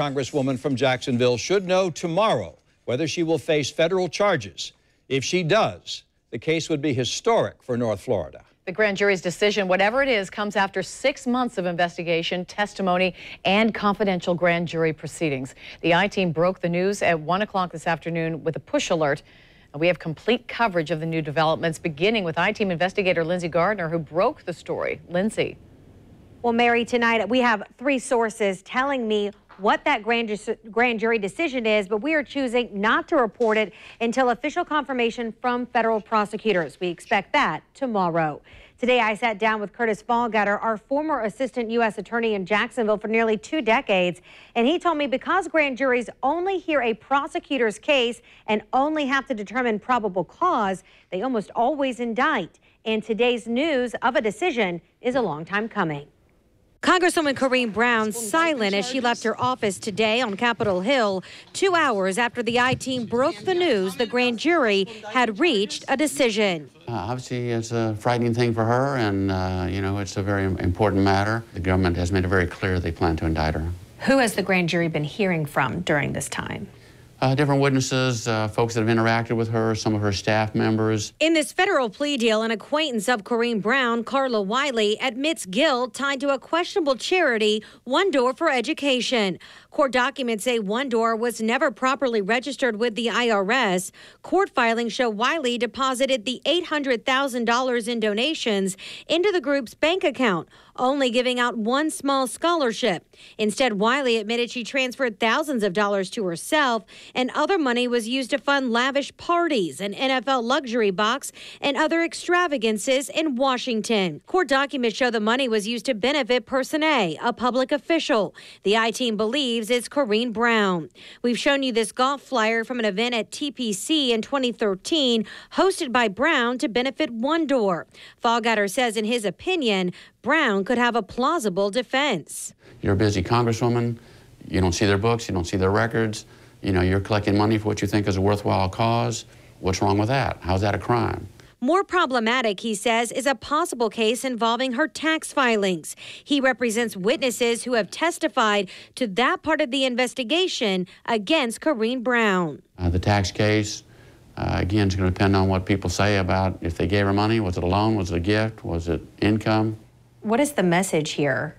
Congresswoman from Jacksonville should know tomorrow whether she will face federal charges. If she does, the case would be historic for North Florida. The grand jury's decision, whatever it is, comes after 6 months of investigation, testimony, and confidential grand jury proceedings. The I-Team broke the news at 1 o'clock this afternoon with a push alert. And we have complete coverage of the new developments, beginning with I-Team investigator Lindsay Gardner, who broke the story. Lindsay. Well, Mary, tonight we have 3 sources telling me what that grand jury decision is, but we are choosing not to report it until official confirmation from federal prosecutors. We expect that tomorrow. Today, I sat down with Curtis Fallgatter, our former assistant U.S. attorney in Jacksonville for nearly 2 decades, and he told me because grand juries only hear a prosecutor's case and only have to determine probable cause, they almost always indict. And today's news of a decision is a long time coming. Congresswoman Corrine Brown silent as she left her office today on Capitol Hill 2 hours after the I-Team broke the news the grand jury had reached a decision. Obviously, it's a frightening thing for her, and, it's a very important matter. The government has made it very clear they plan to indict her. Who has the grand jury been hearing from during this time? Different witnesses, folks that have interacted with her, some of her staff members. In this federal plea deal, an acquaintance of Corrine Brown, Carla Wiley, admits guilt tied to a questionable charity, One Door for Education. Court documents say One Door was never properly registered with the IRS. Court filings show Wiley deposited the $800,000 in donations into the group's bank account, only giving out one small scholarship. Instead, Wiley admitted she transferred thousands of dollars to herself, and other money was used to fund lavish parties, an NFL luxury box, and other extravagances in Washington. Court documents show the money was used to benefit Person A, a public official. The I-Team believes it's Corrine Brown. We've shown you this golf flyer from an event at TPC in 2013, hosted by Brown to benefit One Door. Fallgatter says, in his opinion, Brown could have a plausible defense. You're a busy congresswoman. You don't see their books. You don't see their records. You're collecting money for what you think is a worthwhile cause. What's wrong with that? How's that a crime? More problematic, he says, is a possible case involving her tax filings. He represents witnesses who have testified to that part of the investigation against Corrine Brown. The tax case, again, is going to depend on what people say about if they gave her money. Was it a loan? Was it a gift? Was it income? What is the message here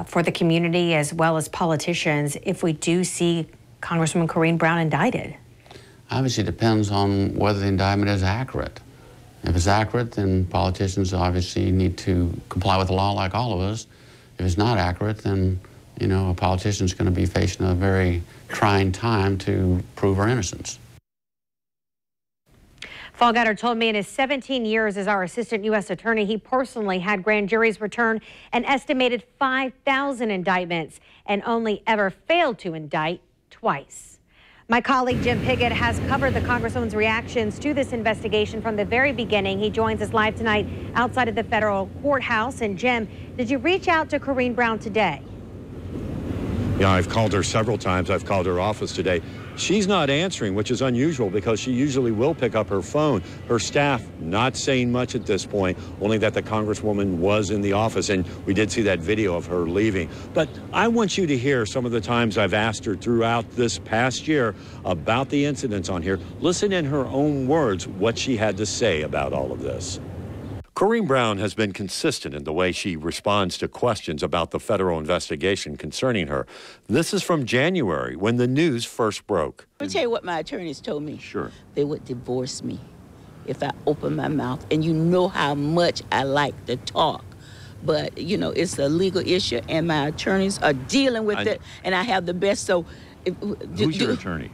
for the community as well as politicians if we do see Congresswoman Corrine Brown indicted? Obviously, it depends on whether the indictment is accurate. If it's accurate, then politicians obviously need to comply with the law like all of us. If it's not accurate, then, a politician's going to be facing a very trying time to prove her innocence. Fallgatter told me in his 17 years as our assistant U.S. attorney, he personally had grand juries return an estimated 5,000 indictments and only ever failed to indict twice. My colleague Jim Piggott has covered the Congresswoman's reactions to this investigation from the very beginning. He joins us live tonight outside of the federal courthouse. And Jim, did you reach out to Corrine Brown today? Yeah, I've called her several times. I've called her office today. She's not answering, which is unusual because she usually will pick up her phone. Her staff not saying much at this point, only that the Congresswoman was in the office, and we did see that video of her leaving. But I want you to hear some of the times I've asked her throughout this past year about the incidents on here. Listen in her own words what she had to say about all of this. Corrine Brown has been consistent in the way she responds to questions about the federal investigation concerning her. This is from January, when the news first broke. Let me tell you what my attorneys told me. Sure. They would divorce me if I opened my mouth. And you know how much I like to talk. But, it's a legal issue, and my attorneys are dealing with it, and I have the best. So, who's your attorney?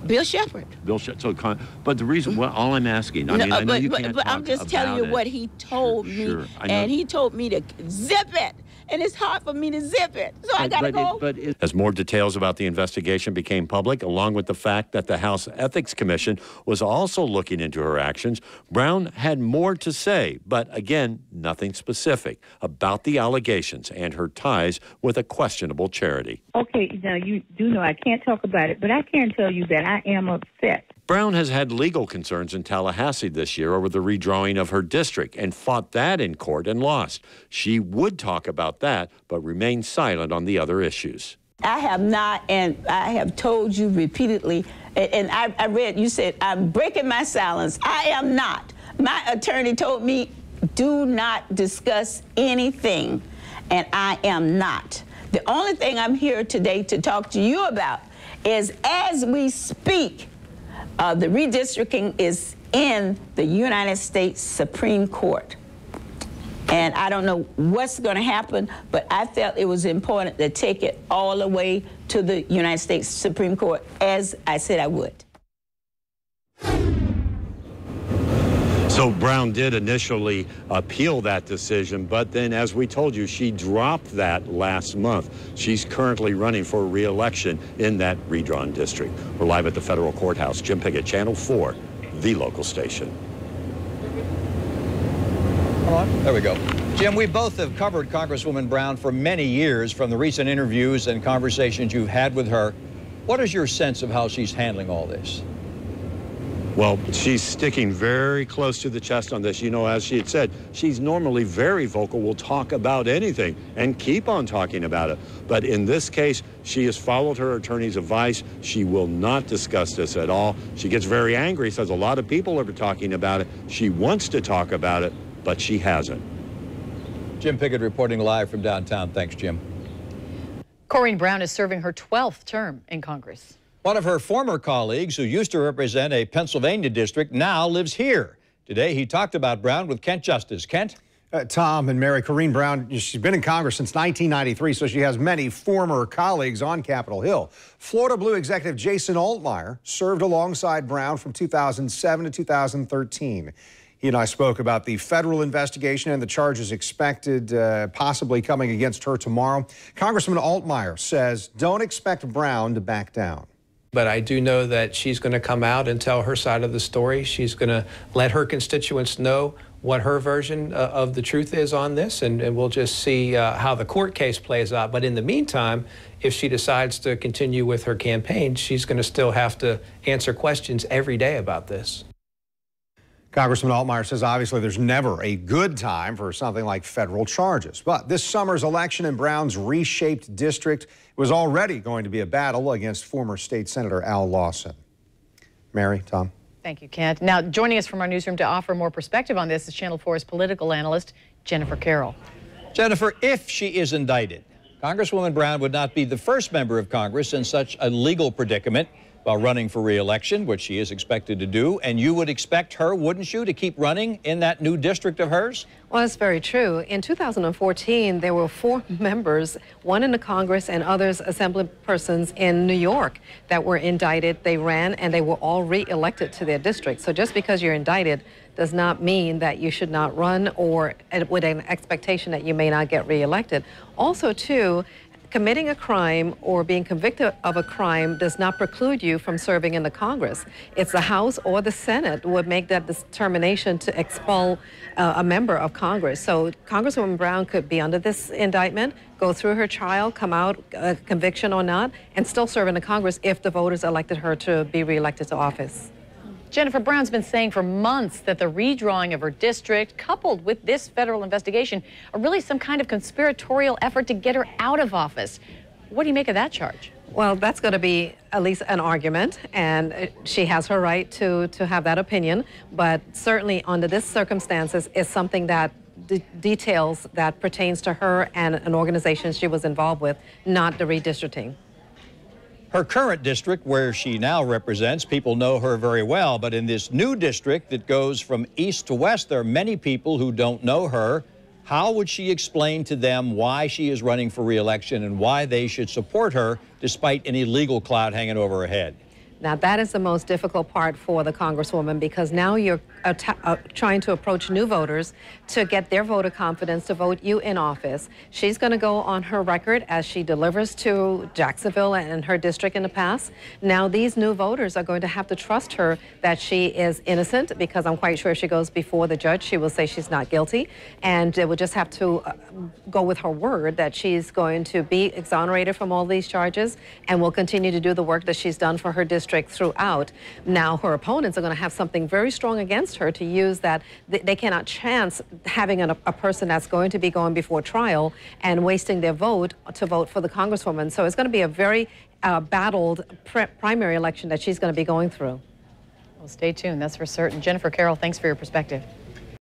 Bill Shepard. Bill Shepard. But the reason, all I'm asking, I know you can't but I'm just telling you what he told me, sure, and he told me to zip it, and it's hard for me to zip it, so I gotta go. As more details about the investigation became public, along with the fact that the House Ethics Commission was also looking into her actions, Brown had more to say, but again, nothing specific about the allegations and her ties with a questionable charity. Okay, now you do know I can't talk about it, but I can tell you that I am upset. Brown has had legal concerns in Tallahassee this year over the redrawing of her district and fought that in court and lost. She would talk about that, but remained silent on the other issues. I have not, and I have told you repeatedly, and I read, you said, I'm breaking my silence. I am not. My attorney told me, do not discuss anything, and I am not. The only thing I'm here today to talk to you about is, as we speak, the redistricting is in the United States Supreme Court. And I don't know what's going to happen, but I felt it was important to take it all the way to the United States Supreme Court, as I said I would. So Brown did initially appeal that decision, but then, as we told you, she dropped that last month. She's currently running for re-election in that redrawn district. We're live at the federal courthouse. Jim Pickett, Channel 4, the local station. There we go. Jim, we both have covered Congresswoman Brown for many years. From the recent interviews and conversations you've had with her, what is your sense of how she's handling all this? Well, she's sticking very close to the chest on this. You know, as she had said, she's normally very vocal, will talk about anything and keep on talking about it. But in this case, she has followed her attorney's advice. She will not discuss this at all. She gets very angry, says a lot of people are talking about it. She wants to talk about it, but she hasn't. Jim Pickett reporting live from downtown. Thanks, Jim. Corrine Brown is serving her 12th term in Congress. One of her former colleagues who used to represent a Pennsylvania district now lives here. Today, he talked about Brown with Kent Justice. Kent? Tom and Mary, Corrine Brown, she's been in Congress since 1993, so she has many former colleagues on Capitol Hill. Florida Blue Executive Jason Altmaier served alongside Brown from 2007 to 2013. He and I spoke about the federal investigation and the charges expected possibly coming against her tomorrow. Congressman Altmaier says don't expect Brown to back down. But I do know that she's going to come out and tell her side of the story. She's going to let her constituents know what her version of the truth is on this, and we'll just see how the court case plays out. But in the meantime, if she decides to continue with her campaign, she's going to still have to answer questions every day about this. Congressman Altmaier says obviously there's never a good time for something like federal charges. But this summer's election in Brown's reshaped district was already going to be a battle against former state Senator Al Lawson. Mary, Tom. Thank you, Kent. Now, joining us from our newsroom to offer more perspective on this is Channel 4's political analyst, Jennifer Carroll. Jennifer, if she is indicted, Congresswoman Brown would not be the first member of Congress in such a legal predicament while running for re-election, which she is expected to do. And you would expect her, wouldn't you, to keep running in that new district of hers? Well, that's very true. In 2014, there were 4 members, one in the Congress and others assembly persons in New York that were indicted. They ran and they were all re-elected to their district. So just because you're indicted does not mean that you should not run or with an expectation that you may not get re-elected. Also, too, committing a crime or being convicted of a crime does not preclude you from serving in the Congress. It's the House or the Senate would make that determination to expel a member of Congress. So Congresswoman Brown could be under this indictment, go through her trial, come out, conviction or not, and still serve in the Congress if the voters elected her to be reelected to office. Jennifer Brown's been saying for months that the redrawing of her district, coupled with this federal investigation, are really some kind of conspiratorial effort to get her out of office. What do you make of that charge? Well, that's going to be at least an argument, and she has her right to have that opinion. But certainly under this circumstances is something that details that pertains to her and an organization she was involved with, not the redistricting. Her current district, where she now represents, people know her very well. But in this new district that goes from east to west, there are many people who don't know her. How would she explain to them why she is running for re-election and why they should support her despite any legal cloud hanging over her head? Now, that is the most difficult part for the Congresswoman, because now you're trying to approach new voters to get their voter confidence to vote you in office. She's going to go on her record as she delivers to Jacksonville and her district in the past. Now, these new voters are going to have to trust her that she is innocent, because I'm quite sure if she goes before the judge, she will say she's not guilty. And they will just have to go with her word that she's going to be exonerated from all these charges and will continue to do the work that she's done for her district district throughout. Now her opponents are going to have something very strong against her to use that. They cannot chance having a person that's going to be going before trial and wasting their vote to vote for the congresswoman. So it's going to be a very battled primary election that she's going to be going through. Well, stay tuned. That's for certain. Jennifer, Carroll, thanks for your perspective.